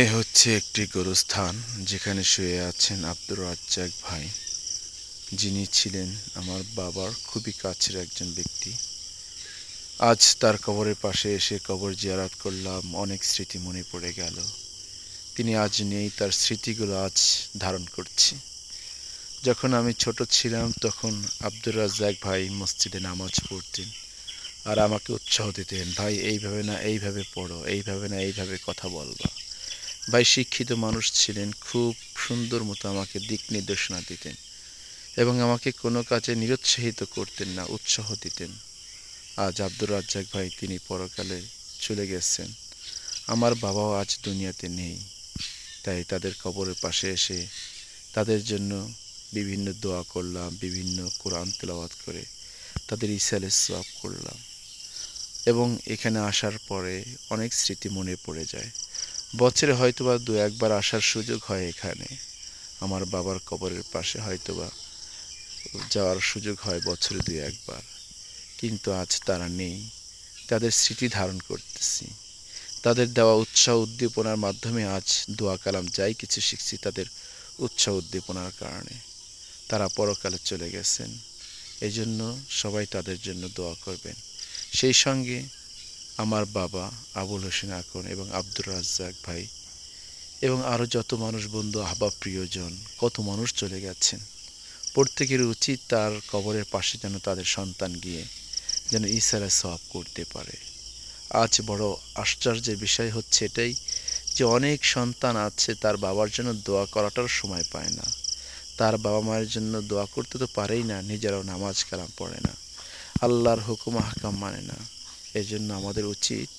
এ হচ্ছে একটি গোরস্থান যেখানে শুয়ে আছেন আব্দুর রাজ্জাক ভাই, যিনি ছিলেন আমার বাবার খুবই কাছের একজন ব্যক্তি। আজ তার কবরের পাশে এসে কবর জিয়ারত করলাম, অনেক স্মৃতি মনে পড়ে গেল। তিনি আজ নেই, তার স্মৃতিগুলো আজ ধারণ করছি। যখন আমি ছোট ছিলাম তখন আব্দুর রাজ্জাক ভাই মসজিদে নামাজ পড়তেন আর আমাকে উৎসাহ দিতেন, ভাই এইভাবে না এইভাবে পড়ো, এইভাবে না এইভাবে কথা বলবা। ভাই শিক্ষিত মানুষ ছিলেন, খুব সুন্দর মতো আমাকে দিক নির্দেশনা দিতেন এবং আমাকে কোনো কাজে নিরুৎসাহিত করতেন না, উৎসাহ দিতেন। আজ আব্দুর রাজ্জাক ভাই তিনি পরকালে চলে গেছেন, আমার বাবাও আজ দুনিয়াতে নেই। তাই তাদের কবরের পাশে এসে তাদের জন্য বিভিন্ন দোয়া করলাম, বিভিন্ন কোরআন তেলাওয়াত করে তাদের ইসালে সওয়াব করলাম এবং এখানে আসার পরে অনেক স্মৃতি মনে পড়ে যায়। বছরে হয়তোবা দু একবার আসার সুযোগ হয় এখানে, আমার বাবার কবরের পাশে হয়তোবা যাওয়ার সুযোগ হয় বছরে দুই একবার। কিন্তু আজ তারা নেই, তাদের স্মৃতি ধারণ করতেছি। তাদের দেওয়া উৎসাহ উদ্দীপনার মাধ্যমে আজ দোয়া কালাম যাই কিছু শিখছি তাদের উৎসাহ উদ্দীপনার কারণে। তারা পরকালে চলে গেছেন, এই জন্য সবাই তাদের জন্য দোয়া করবেন। সেই সঙ্গে আমার বাবা আবুল হোসেন আকন এবং আব্দুর রাজ্জাক ভাই এবং আরও যত মানুষ, বন্ধু আহবাব প্রিয়জন, কত মানুষ চলে গেছেন। প্রত্যেকের উচিত তার কবরের পাশে যেন তাদের সন্তান গিয়ে যেন ইসারা সওয়াব করতে পারে। আজ বড় আশ্চর্যের বিষয় হচ্ছে এটাই যে অনেক সন্তান আছে তার বাবার জন্য দোয়া করাটার সময় পায় না, তার বাবা মায়ের জন্য দোয়া করতে তো পারেই না, নিজেরাও নামাজ কালাম পড়ে না, আল্লাহর হুকুম আহকাম মানে না। এই জন্য আমাদের উচিত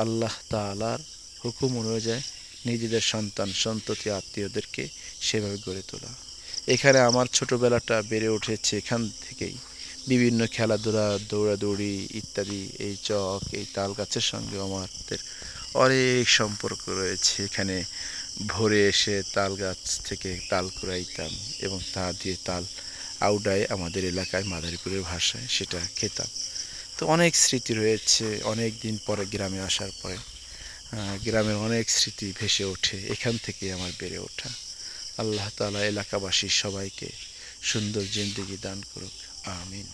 আল্লাহ তাআলার হুকুম অনুযায়ী নিজেদের সন্তান সন্ততি আত্মীয়দেরকে সেভাবে গড়ে তোলা। এখানে আমার ছোটোবেলাটা বেড়ে উঠেছে, এখান থেকেই বিভিন্ন খেলাধুলা, দৌড়াদৌড়ি ইত্যাদি। এই চক, এই তাল গাছের সঙ্গে আমাদের অনেক সম্পর্ক রয়েছে। এখানে ভোরে এসে তাল গাছ থেকে তাল কুড়াইতাম এবং তা দিয়ে তাল আউডায় আমাদের এলাকায় মাদারীপুরের ভাষায় সেটা খেতাম। তো অনেক স্মৃতি রয়েছে, অনেক দিন পরে গ্রামে আসার পরে গ্রামের অনেক স্মৃতি ভেসে ওঠে, এখান থেকে আমার বেড়ে ওঠা। আল্লাহ তাআলা এলাকাবাসী সবাইকে সুন্দর জিন্দেগি দান করুক, আমিন।